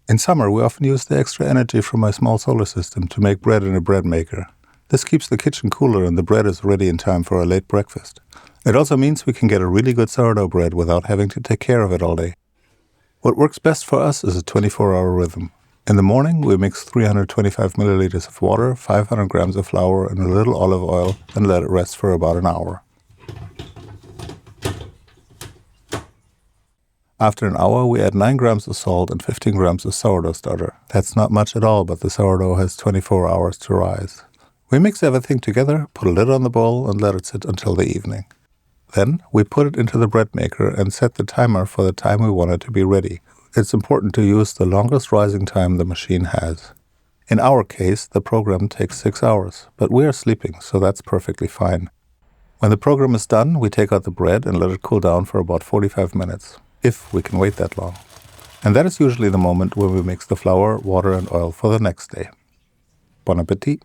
In summer, we often use the extra energy from my small solar system to make bread in a bread maker. This keeps the kitchen cooler and the bread is ready in time for a late breakfast. It also means we can get a really good sourdough bread without having to take care of it all day. What works best for us is a 24-hour rhythm. In the morning, we mix 325 milliliters of water, 500 grams of flour, and a little olive oil and let it rest for about an hour. After an hour, we add 9 grams of salt and 15 grams of sourdough starter. That's not much at all, but the sourdough has 24 hours to rise. We mix everything together, put a lid on the bowl, and let it sit until the evening. Then, we put it into the bread maker and set the timer for the time we want it to be ready. It's important to use the longest rising time the machine has. In our case, the program takes 6 hours, but we are sleeping, so that's perfectly fine. When the program is done, we take out the bread and let it cool down for about 45 minutes. If we can wait that long. And that is usually the moment when we mix the flour, water, and oil for the next day. Bon appétit!